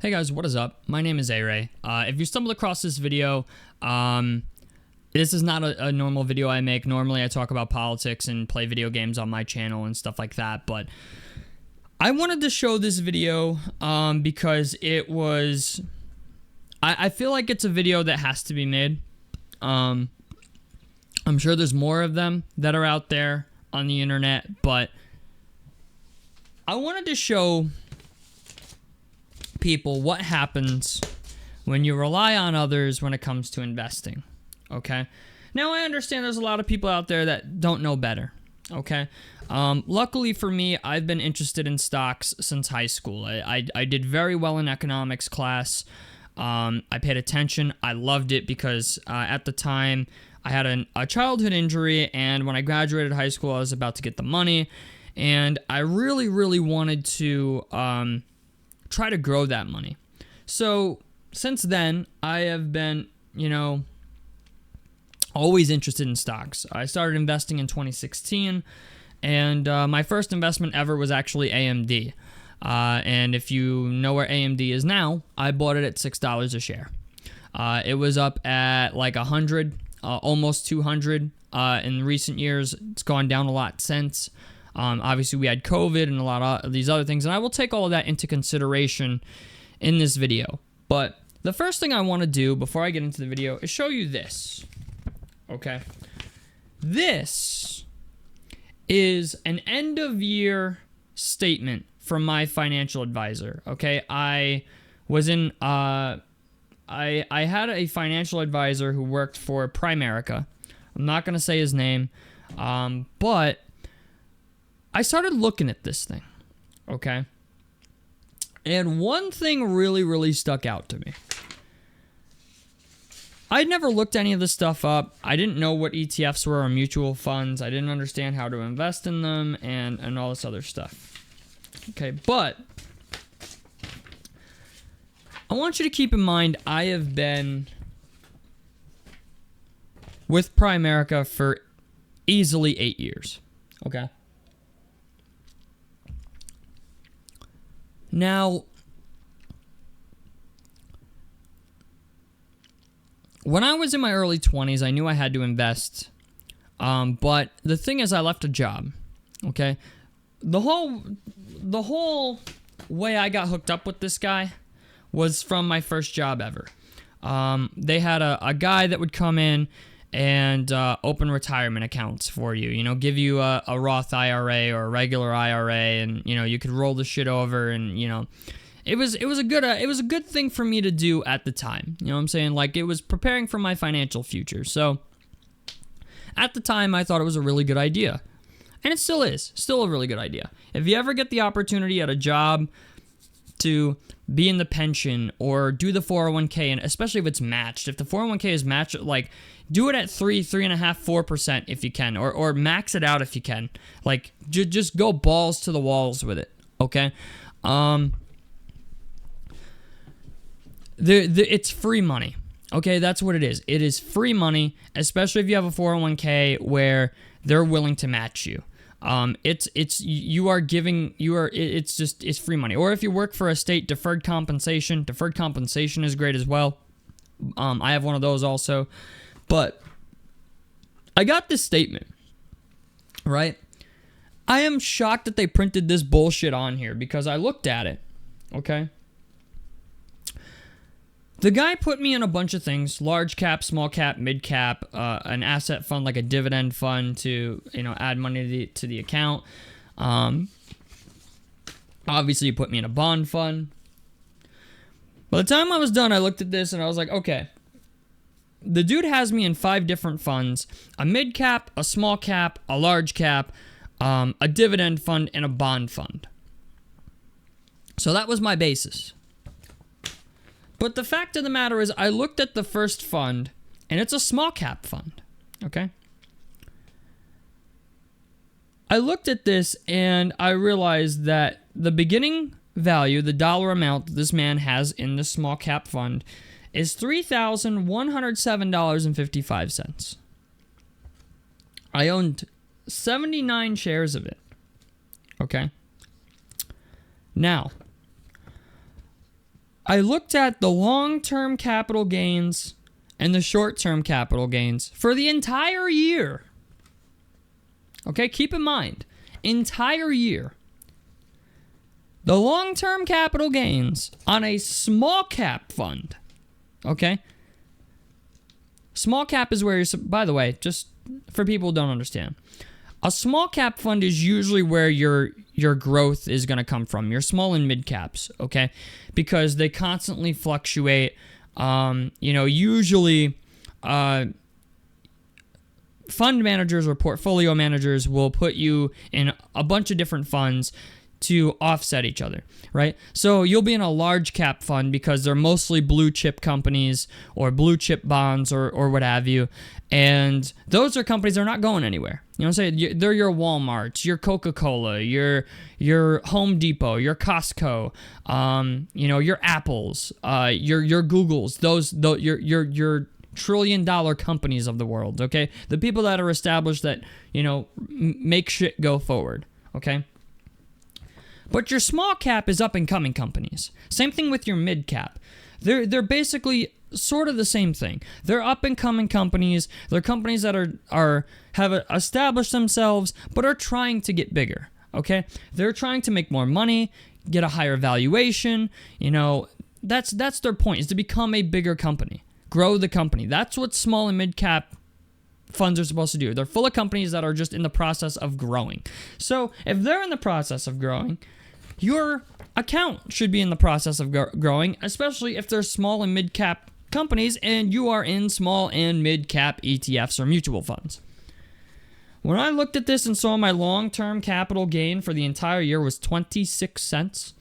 Hey guys, what is up? My name is A-Ray. If you stumbled across this video, this is not a normal video I make. Normally I talk about politics and play video games on my channel and stuff like that, but I wanted to show this video because it was... I feel like it's a video that has to be made. I'm sure there's more of them that are out there on the internet, but I wanted to show people what happens when you rely on others when it comes to investing, okay? Now, I understand there's a lot of people out there that don't know better, okay? Luckily for me, I've been interested in stocks since high school. I did very well in economics class. I paid attention. I loved it because at the time, I had a childhood injury, and when I graduated high school, I was about to get the money, and I really, really wanted to try to grow that money. So since then, I have been, always interested in stocks. I started investing in 2016, and my first investment ever was actually AMD. And if you know where AMD is now, I bought it at $6 a share. It was up at like 100, almost 200 in recent years. It's gone down a lot since. Obviously, we had COVID and a lot of these other things, and I will take all of that into consideration in this video. But the first thing I want to do before I get into the video is show you this, okay? This is an end-of-year statement from my financial advisor, okay? I had a financial advisor who worked for Primerica. I'm not going to say his name, but I started looking at this thing, okay? And one thing really, really stuck out to me. I'd never looked any of this stuff up. I didn't know what ETFs were or mutual funds. I didn't understand how to invest in them and all this other stuff. Okay, but I want you to keep in mind I have been with Primerica for easily 8 years, okay? Now, when I was in my early 20s, I knew I had to invest, but the thing is I left a job, okay? The whole way I got hooked up with this guy was from my first job ever. They had a guy that would come in and open retirement accounts for you, give you a ROTH IRA or a regular IRA, and you could roll the shit over, and it was a good thing for me to do at the time. You know what I'm saying? Like, it was preparing for my financial future. So at the time, I thought it was a really good idea, and it still is a really good idea. If you ever get the opportunity at a job to be in the pension or do the 401k, and especially if it's matched. If the 401k is matched, like, do it at 3.5%, 4% if you can, or max it out if you can. Like, just go balls to the walls with it, okay? It's free money, okay? That's what it is. It is free money, especially if you have a 401k where they're willing to match you. It's free money. Or if you work for a state, deferred compensation is great as well. I have one of those also. But I got this statement, right? I am shocked that they printed this bullshit on here because I looked at it, okay? The guy put me in a bunch of things: large cap, small cap, mid cap, an asset fund like a dividend fund to add money to the account. Obviously, he put me in a bond fund. By the time I was done, I looked at this and I was like, okay, the dude has me in 5 different funds: a mid cap, a small cap, a large cap, a dividend fund, and a bond fund. So that was my basis. But the fact of the matter is, I looked at the first fund, and it's a small cap fund, okay? I looked at this, and I realized that the beginning value, the dollar amount that this man has in the small cap fund, is $3,107.55. I owned 79 shares of it, okay? Now, I looked at the long-term capital gains and the short-term capital gains for the entire year. Okay, keep in mind, entire year. The long-term capital gains on a small cap fund, okay? Small cap is where you're, by the way, just for people who don't understand, a small cap fund is usually where your growth is going to come from, your small and mid caps, okay? Because they constantly fluctuate. Usually fund managers or portfolio managers will put you in a bunch of different funds to offset each other, right? So you'll be in a large cap fund because they're mostly blue chip companies or blue chip bonds or what have you. And those are companies that are not going anywhere. You know what I'm saying? They're your Walmarts, your Coca-Cola, your Home Depot, your Costco, your Apples, your Googles, your trillion-dollar companies of the world, okay? The people that are established that, make shit go forward, okay? But your small cap is up-and-coming companies. Same thing with your mid cap. They're basically sort of the same thing. They're up-and-coming companies. They're companies that have established themselves, but are trying to get bigger, okay? They're trying to make more money, get a higher valuation. That's their point, is to become a bigger company. Grow the company. That's what small and mid-cap funds are supposed to do. They're full of companies that are just in the process of growing. So if they're in the process of growing, your account should be in the process of growing, especially if they're small and mid-cap companies and you are in small and mid-cap ETFs or mutual funds. When I looked at this and saw my long-term capital gain for the entire year was 26 cents,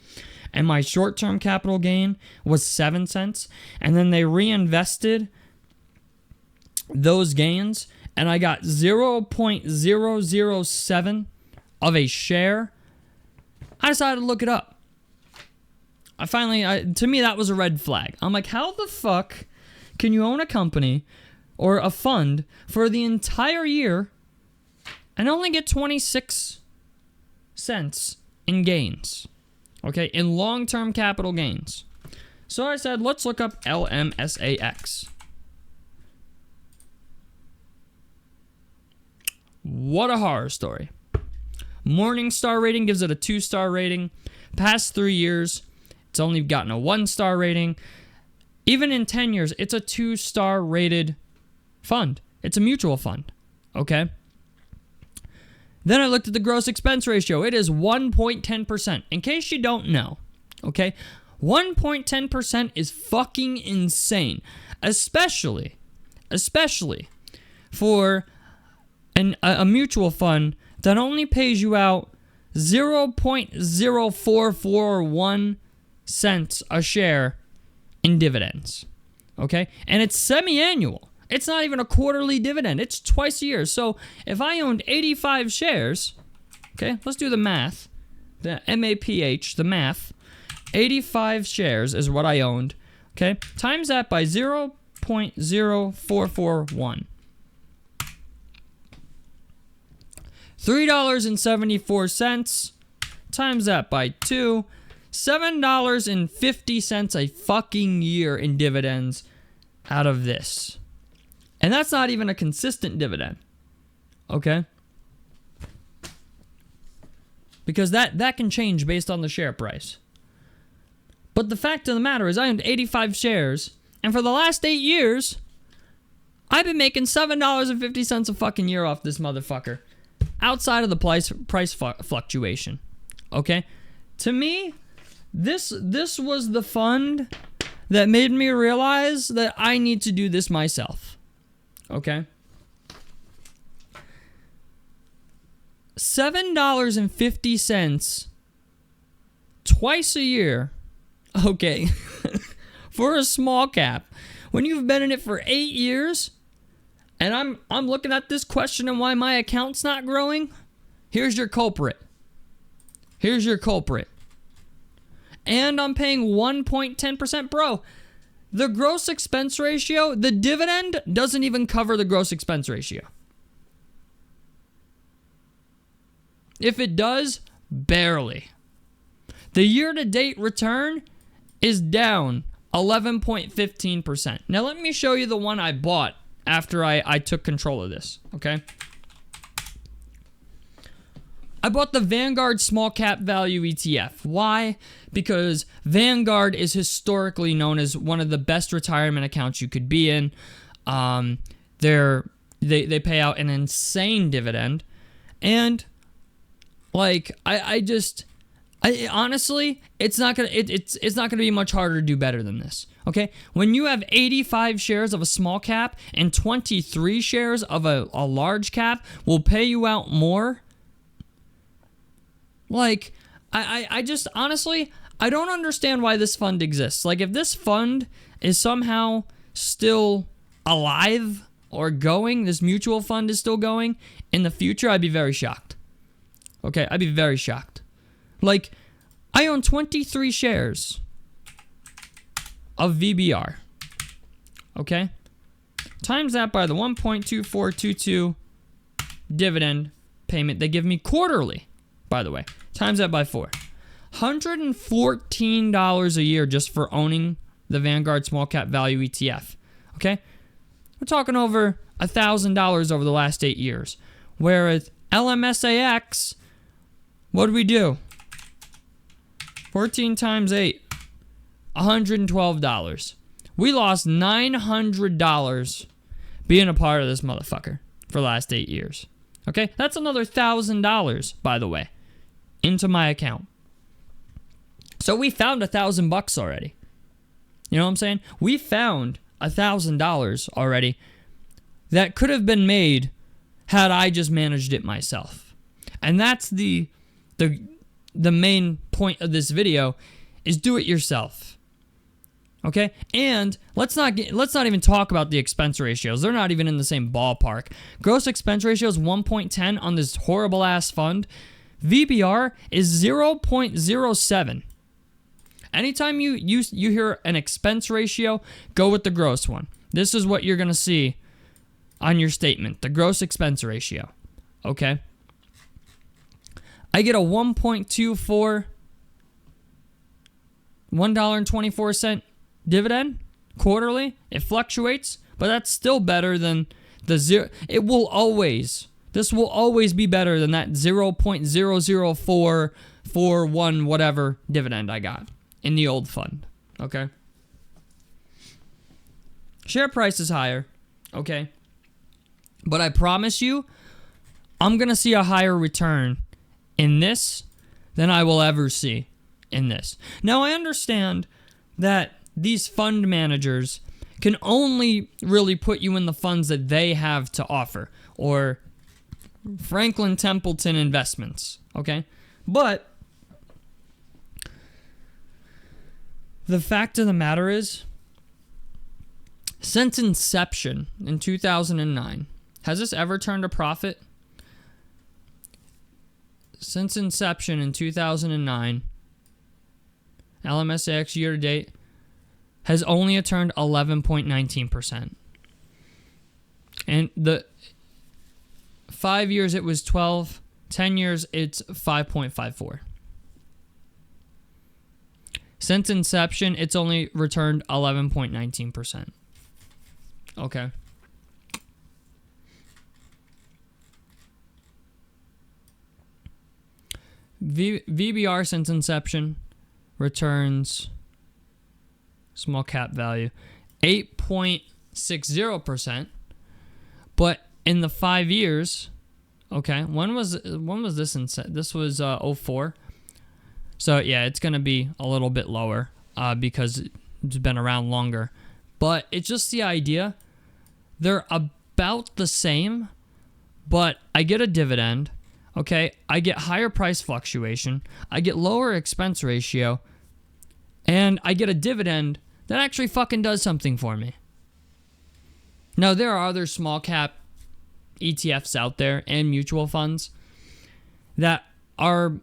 and my short-term capital gain was 7 cents, and then they reinvested those gains, and I got 0.007 of a share, I decided to look it up. To me, that was a red flag. I'm like, how the fuck can you own a company or a fund for the entire year and only get 26 cents in gains? Okay, in long-term capital gains. So I said, let's look up LMSAX. What a horror story. Morningstar rating gives it a 2-star rating. Past 3 years, it's only gotten a 1-star rating. Even in 10 years, it's a 2-star rated fund. It's a mutual fund, okay? Then I looked at the gross expense ratio. It is 1.10%. In case you don't know, okay? 1.10% is fucking insane. Especially for a mutual fund that only pays you out 0.0441 cents a share in dividends, okay? And it's semi-annual. It's not even a quarterly dividend. It's twice a year. So if I owned 85 shares, okay, let's do the math. The MAPH, the math. 85 shares is what I owned, okay? Times that by 0.0441. $3.74 times that by 2, $7.50 a fucking year in dividends out of this. And that's not even a consistent dividend. Okay? Because that can change based on the share price. But the fact of the matter is I owned 85 shares, and for the last 8 years, I've been making $7.50 a fucking year off this motherfucker. Outside of the price fluctuation, okay? To me, this was the fund that made me realize that I need to do this myself, okay? $7.50 twice a year, okay, for a small cap, when you've been in it for 8 years. And I'm looking at this question and why my account's not growing. Here's your culprit. And I'm paying 1.10%. Bro, the gross expense ratio, the dividend doesn't even cover the gross expense ratio. If it does, barely. The year-to-date return is down 11.15%. Now let me show you the one I bought after I took control of this, okay? I bought the Vanguard Small Cap Value ETF. Why? Because Vanguard is historically known as one of the best retirement accounts you could be in. They pay out an insane dividend, and like I honestly, it's not gonna be much harder to do better than this. Okay, when you have 85 shares of a small cap and 23 shares of a large cap will pay you out more. Like, I just honestly, I don't understand why this fund exists. Like, if this fund is somehow still alive or going, this mutual fund is still going in the future, I'd be very shocked. Okay, I'd be very shocked. Like, I own 23 shares of VBR. Okay? Times that by the 1.2422 dividend payment they give me quarterly, by the way. Times that by 4. $114 a year just for owning the Vanguard Small Cap Value ETF. Okay? We're talking over $1,000 over the last 8 years. Whereas LMSAX, what did we do? 14 times 8, $112. We lost $900 being a part of this motherfucker for the last 8 years. Okay? That's another $1,000, by the way, into my account. So we found $1,000 already. You know what I'm saying? We found $1,000 already that could have been made had I just managed it myself. And that's the main point of this video, is do it yourself. Okay? And let's not even talk about the expense ratios. They're not even in the same ballpark. Gross expense ratio is 1.10 on this horrible ass fund. VBR is 0.07. Anytime you hear an expense ratio, go with the gross one. This is what you're going to see on your statement, the gross expense ratio. Okay? I get a 1.24, $1.24 dividend quarterly. It fluctuates, but that's still better than the zero. This will always be better than that 0.00441 whatever dividend I got in the old fund. Okay? Share price is higher. Okay? But I promise you, I'm going to see a higher return in this than I will ever see in this. Now, I understand that these fund managers can only really put you in the funds that they have to offer, or Franklin Templeton Investments, okay? But the fact of the matter is, since inception in 2009, has this ever turned a profit? Since inception in 2009, LMSAX year to date has only turned 11.19%. And the 5 years it was 12, 10 years it's 5.54. Since inception, it's only returned 11.19%. Okay. VBR since inception returns small cap value 8.60%, but in the 5 years, okay, when was this this was 04. So yeah, it's gonna be a little bit lower because it's been around longer, but it's just the idea. They're about the same, but I get a dividend. Okay, I get higher price fluctuation, I get lower expense ratio, and I get a dividend that actually fucking does something for me. Now, there are other small cap ETFs out there and mutual funds that are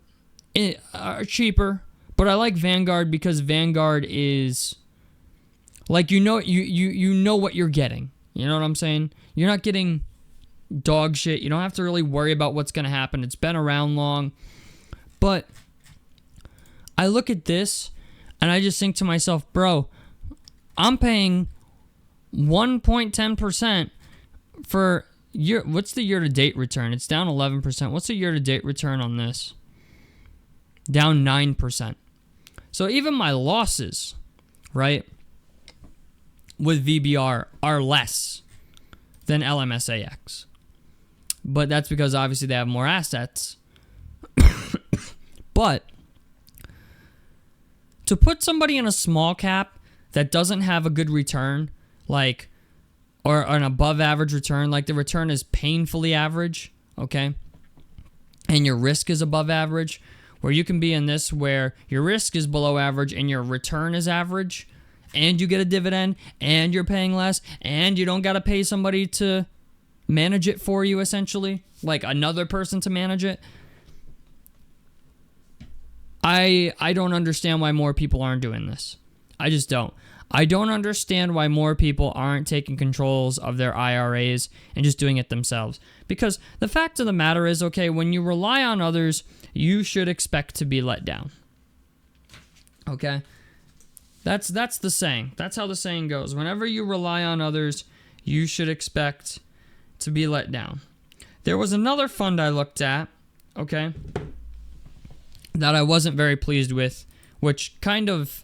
cheaper, but I like Vanguard because Vanguard is like, you know what you're getting. You know what I'm saying? You're not getting dog shit. You don't have to really worry about what's going to happen. It's been around long. But I look at this and I just think to myself, bro, I'm paying 1.10% for what's the year-to-date return? It's down 11%. What's the year-to-date return on this? Down 9%. So even my losses, right, with VBR are less than LMSAX. But that's because obviously they have more assets. But to put somebody in a small cap that doesn't have a good return, like, or an above average return, like the return is painfully average, okay, and your risk is above average, where you can be in this where your risk is below average and your return is average, and you get a dividend, and you're paying less, and you don't got to pay somebody to manage it for you, essentially, like another person to manage it. I don't understand why more people aren't doing this. I just don't. I don't understand why more people aren't taking controls of their IRAs and just doing it themselves. Because the fact of the matter is, okay, when you rely on others, you should expect to be let down. Okay? That's the saying. That's how the saying goes. Whenever you rely on others, you should expect to be let down. There was another fund I looked at, okay, that I wasn't very pleased with, which kind of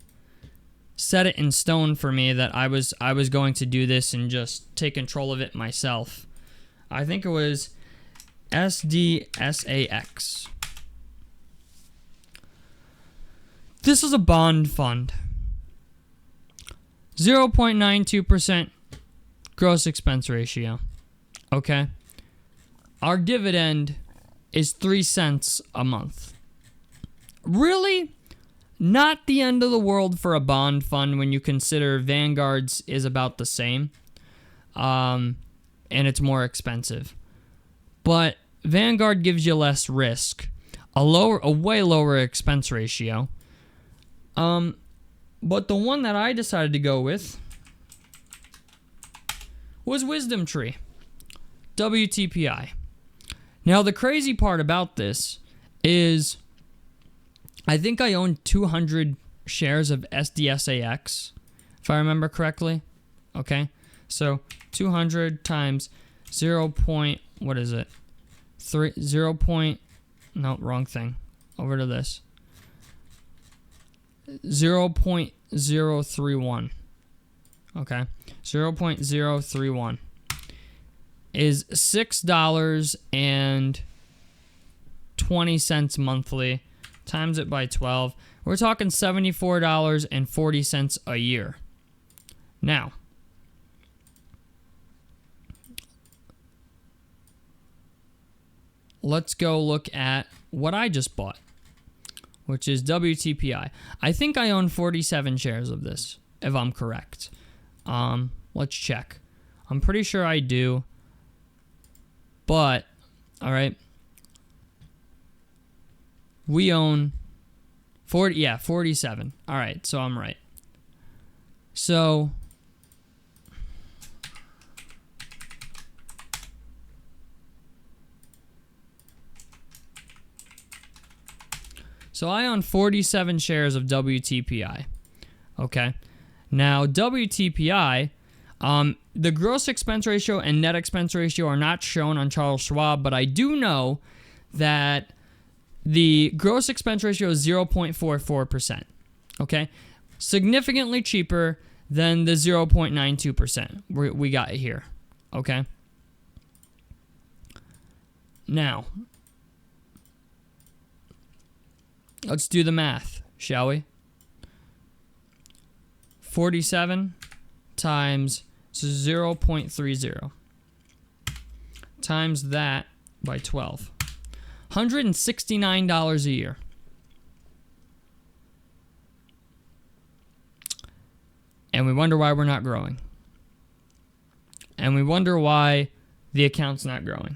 set it in stone for me that I was going to do this and just take control of it myself. I think it was SDSAX. This is a bond fund. 0.92% gross expense ratio. Okay? Our dividend is 3 cents a month. Really? Not the end of the world for a bond fund when you consider Vanguard's is about the same. And it's more expensive. But Vanguard gives you less risk. A way lower expense ratio. But the one that I decided to go with was Wisdom Tree. WTPI. Now, the crazy part about this is I think I own 200 shares of SDSAX, if I remember correctly. Okay, so 200 times 0. What is it? 0. No, wrong thing. Over to this. 0.031. Okay, 0.031 is $6.20 monthly. Times it by 12. We're talking $74.40 a year. Now, let's go look at what I just bought, which is WTPI. I think I own 47 shares of this, if I'm correct. Let's check. I'm pretty sure I do. But, all right. We own 47. All right, so I'm right. So I own 47 shares of WTPI. Okay. Now, WTPI, the gross expense ratio and net expense ratio are not shown on Charles Schwab, but I do know that the gross expense ratio is 0.44%, okay? Significantly cheaper than the 0.92% we got here, okay? Now, let's do the math, shall we? 47 times 0.30 times that by 12. $169 a year. And we wonder why we're not growing. And we wonder why the account's not growing.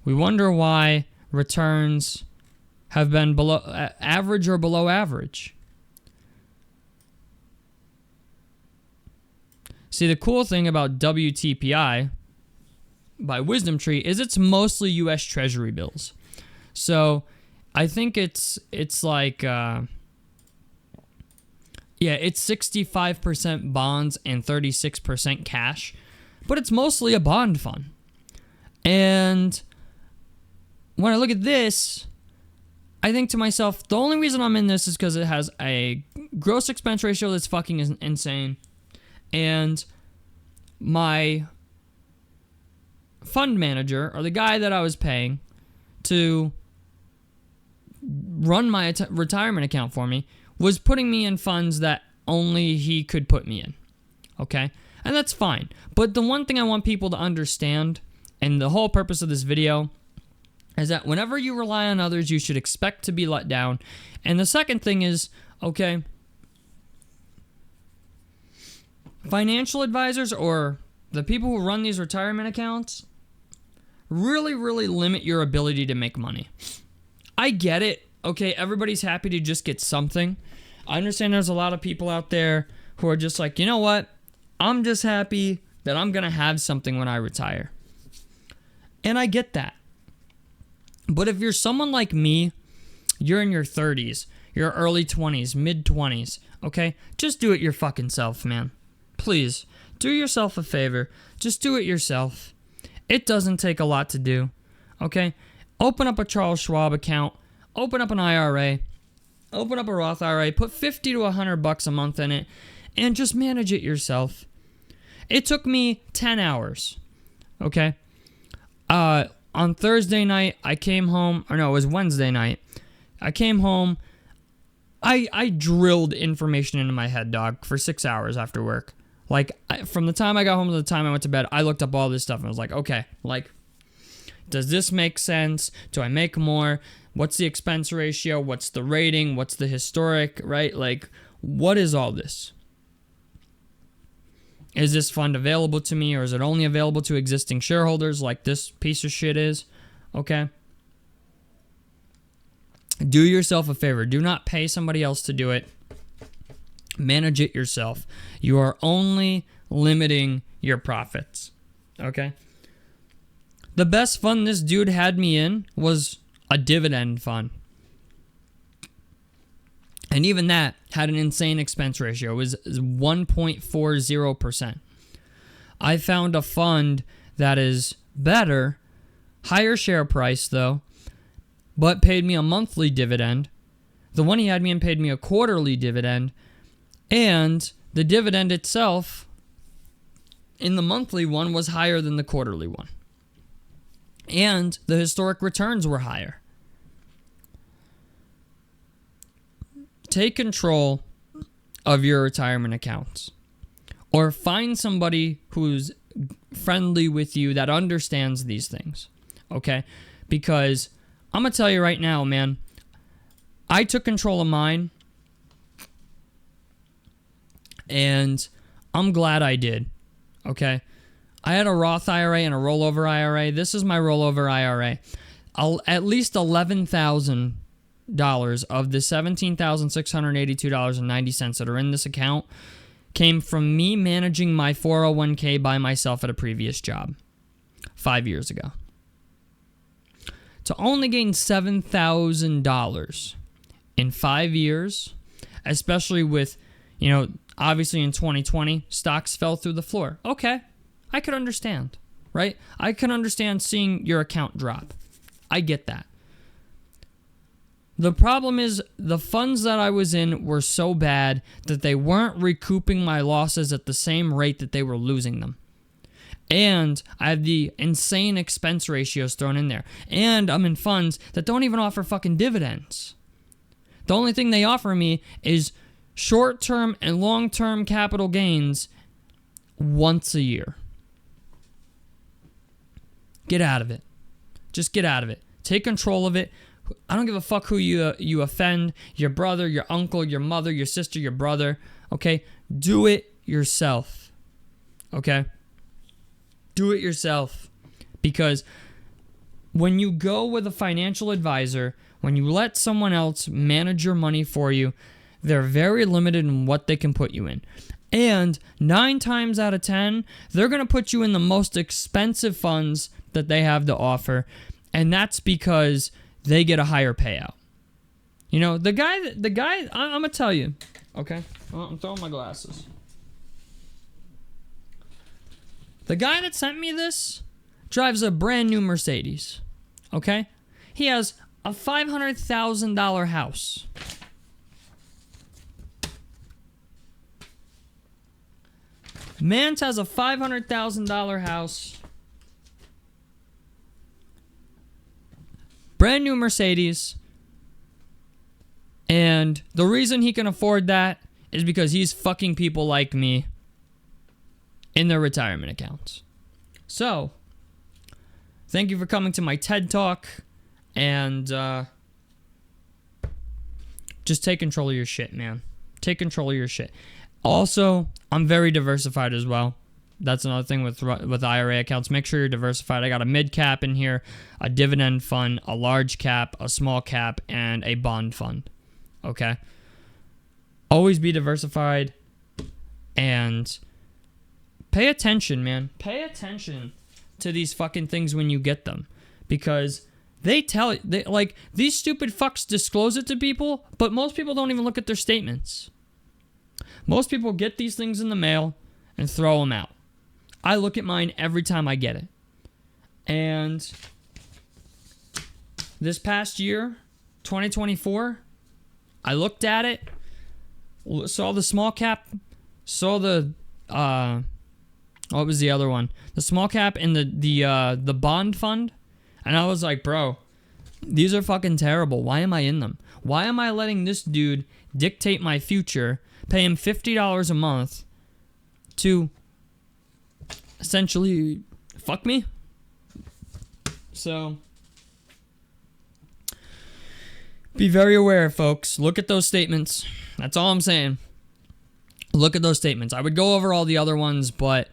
We wonder why returns have been below average or below average. See, the cool thing about WTPI by Wisdom Tree is it's mostly U.S. Treasury bills. So I think it's like Yeah, it's 65% bonds and 36% cash, but it's mostly a bond fund. And when I look at this, I think to myself, the only reason I'm in this is because it has a gross expense ratio that's fucking insane. And my fund manager, or the guy that I was paying to run my retirement account for me, was putting me in funds that only he could put me in. Okay? And that's fine. But the one thing I want people to understand, and the whole purpose of this video, is that whenever you rely on others, you should expect to be let down. And the second thing is, okay, financial advisors or the people who run these retirement accounts really, really limit your ability to make money. I get it. Okay, everybody's happy to just get something. I understand there's a lot of people out there who are just like, you know what? I'm just happy that I'm going to have something when I retire. And I get that. But if you're someone like me, you're in your 30s, your early 20s, mid 20s, okay? Just do it your fucking self, man. Please, do yourself a favor. Just do it yourself. It doesn't take a lot to do, okay? Open up a Charles Schwab account. Open up an IRA. Open up a Roth IRA. Put $50 to $100 a month in it and just manage it yourself. It took me 10 hours, okay? On Thursday night, I came home, or no, it was Wednesday night. I came home. I drilled information into my head, dog, for 6 hours after work. Like, from the time I got home to the time I went to bed, I looked up all this stuff and I was like, okay, like, does this make sense? Do I make more? What's the expense ratio? What's the rating? What's the historic, right? Like, what is all this? Is this fund available to me, or is it only available to existing shareholders like this piece of shit is? Okay. Do yourself a favor. Do not pay somebody else to do it. Manage it yourself. You are only limiting your profits. Okay. The best fund this dude had me in was a dividend fund. And even that had an insane expense ratio. It was 1.40%. I found a fund that is better, higher share price though, but paid me a monthly dividend. The one he had me in paid me a quarterly dividend, and the dividend itself in the monthly one was higher than the quarterly one. And the historic returns were higher. Take control of your retirement accounts, or find somebody who's friendly with you that understands these things, okay? Because I'm going to tell you right now, man, I took control of mine, and I'm glad I did, okay? I had a Roth IRA and a rollover IRA. This is my rollover IRA. At least $11,000 of the $17,682.90 that are in this account came from me managing my 401k by myself at a previous job 5 years ago. To only gain $7,000 in 5 years, especially with, obviously in 2020, stocks fell through the floor. Okay, I could understand, right? I can understand seeing your account drop. I get that. The problem is the funds that I was in were so bad that they weren't recouping my losses at the same rate that they were losing them. And I have the insane expense ratios thrown in there. And I'm in funds that don't even offer fucking dividends. The only thing they offer me is short-term and long-term capital gains once a year. Get out of it. Just get out of it. Take control of it. I don't give a fuck who you offend, your brother, your uncle, your mother, your sister, your brother, okay? Do it yourself, okay? Do it yourself, because when you go with a financial advisor, when you let someone else manage your money for you, they're very limited in what they can put you in. And 9 times out of 10, they're going to put you in the most expensive funds that they have to offer, and that's because they get a higher payout. The guy, I'm going to tell you, Okay? Well, I'm throwing my glasses. The guy that sent me this drives a brand new Mercedes. Okay? He has a $500,000 house. Mans has a $500,000 house. Brand new Mercedes. And the reason he can afford that is because he's fucking people like me in their retirement accounts. So, thank you for coming to my TED Talk. And just take control of your shit, man. Take control of your shit. Also, I'm very diversified as well. That's another thing with IRA accounts. Make sure you're diversified. I got a mid cap in here, a dividend fund, a large cap, a small cap, and a bond fund. Okay? Always be diversified and pay attention, man. Pay attention to these fucking things when you get them. Because these stupid fucks disclose it to people, but most people don't even look at their statements. Most people get these things in the mail and throw them out. I look at mine every time I get it. And this past year, 2024, I looked at it, saw the small cap, saw the what was the other one? The small cap and the bond fund, and I was like, bro, these are fucking terrible. Why am I in them? Why am I letting this dude dictate my future, pay him $50 a month to essentially fuck me? So be very aware, folks. Look at those statements. That's all I'm saying. Look at those statements. I would go over all the other ones, but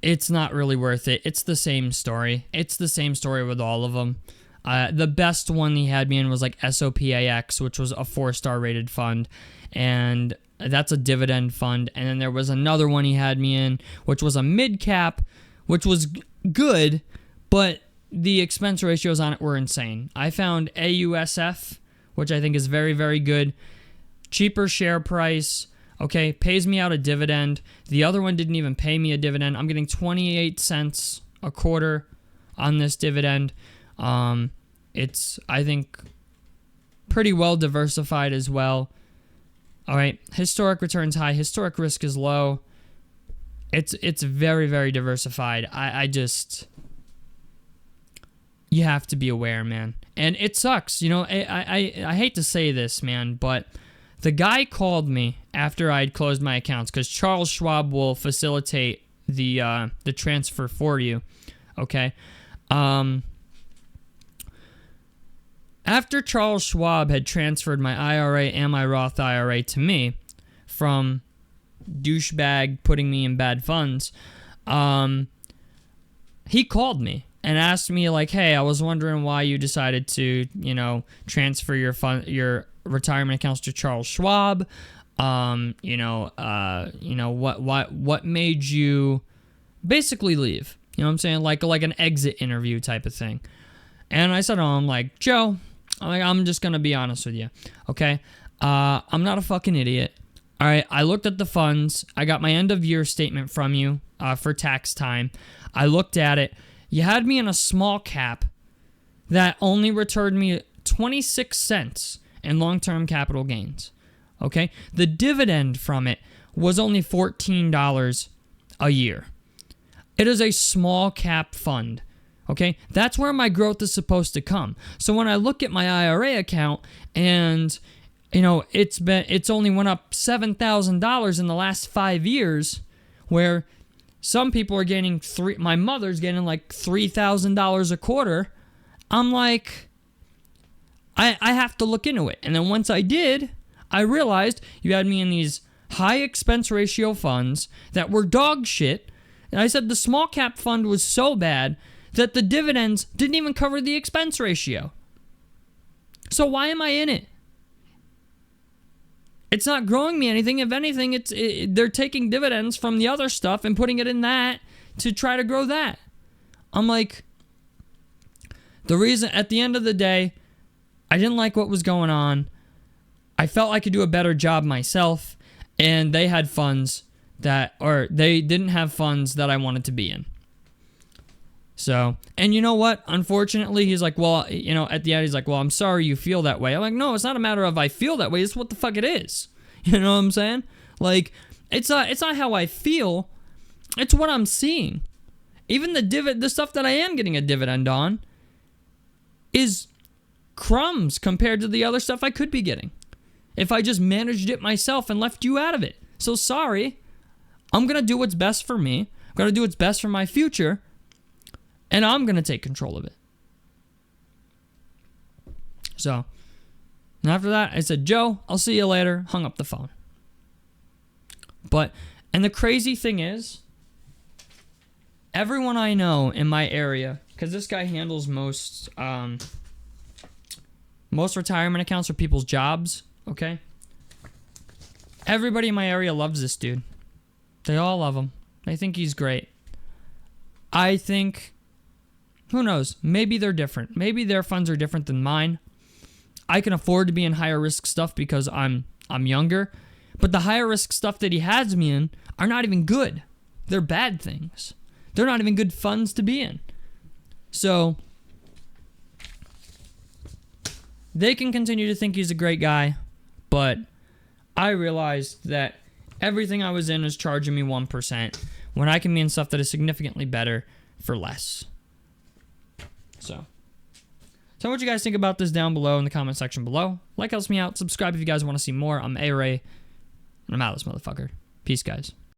it's not really worth it. It's the same story. It's the same story with all of them. The best one he had me in was like SOPAX, which was a 4-star rated fund. And that's a dividend fund. And then there was another one he had me in, which was a mid cap, which was good, but the expense ratios on it were insane. I found AUSF, which I think is very, very good. Cheaper share price. Okay, pays me out a dividend. The other one didn't even pay me a dividend. I'm getting 28 cents a quarter on this dividend. It's, I think, pretty well diversified as well. All right, historic returns high, historic risk is low. It's very, very diversified. I just, you have to be aware, man. And it sucks, you know. I hate to say this, man, but the guy called me after I'd closed my accounts because Charles Schwab will facilitate the transfer for you. Okay. After Charles Schwab had transferred my IRA and my Roth IRA to me from douchebag putting me in bad funds, he called me and asked me like, "Hey, I was wondering why you decided to, transfer your retirement accounts to Charles Schwab. What made you basically leave? You know what I'm saying? Like an exit interview type of thing." And I said to him, like, "Joe, I'm just going to be honest with you, okay? I'm not a fucking idiot. All right, I looked at the funds. I got my end of year statement from you for tax time. I looked at it. You had me in a small cap that only returned me 26 cents in long-term capital gains, okay? The dividend from it was only $14 a year. It is a small cap fund. Okay, that's where my growth is supposed to come. So when I look at my IRA account and, it's only went up $7,000 in the last 5 years, where some people are gaining my mother's getting like $3,000 a quarter. I'm like, I have to look into it. And then once I did, I realized you had me in these high expense ratio funds that were dog shit. And I said the small cap fund was so bad that the dividends didn't even cover the expense ratio. So why am I in it? It's not growing me anything. If anything, they're taking dividends from the other stuff and putting it in that to try to grow that. I'm like, the reason, at the end of the day, I didn't like what was going on. I felt I could do a better job myself, and they had funds they didn't have funds that I wanted to be in. So, and you know what? Unfortunately, he's like, well, at the end, he's like, well, I'm sorry you feel that way. I'm like, no, it's not a matter of I feel that way. It's what the fuck it is. You know what I'm saying? Like, it's not how I feel. It's what I'm seeing. Even the stuff that I am getting a dividend on is crumbs compared to the other stuff I could be getting if I just managed it myself and left you out of it. So sorry. I'm going to do what's best for me. I'm going to do what's best for my future. And I'm going to take control of it. So, and after that, I said, Joe, I'll see you later. Hung up the phone. And the crazy thing is, everyone I know in my area, because this guy handles most retirement accounts for people's jobs, okay? Everybody in my area loves this dude. They all love him. They think he's great. I think, who knows? Maybe they're different. Maybe their funds are different than mine. I can afford to be in higher risk stuff because I'm younger. But the higher risk stuff that he has me in are not even good. They're bad things. They're not even good funds to be in. So they can continue to think he's a great guy, but I realized that everything I was in is charging me 1% when I can be in stuff that is significantly better for less. So tell me what you guys think about this down below in the comment section below. Like helps me out. Subscribe if you guys want to see more. I'm A-Ray, and I'm out of this motherfucker. Peace, guys.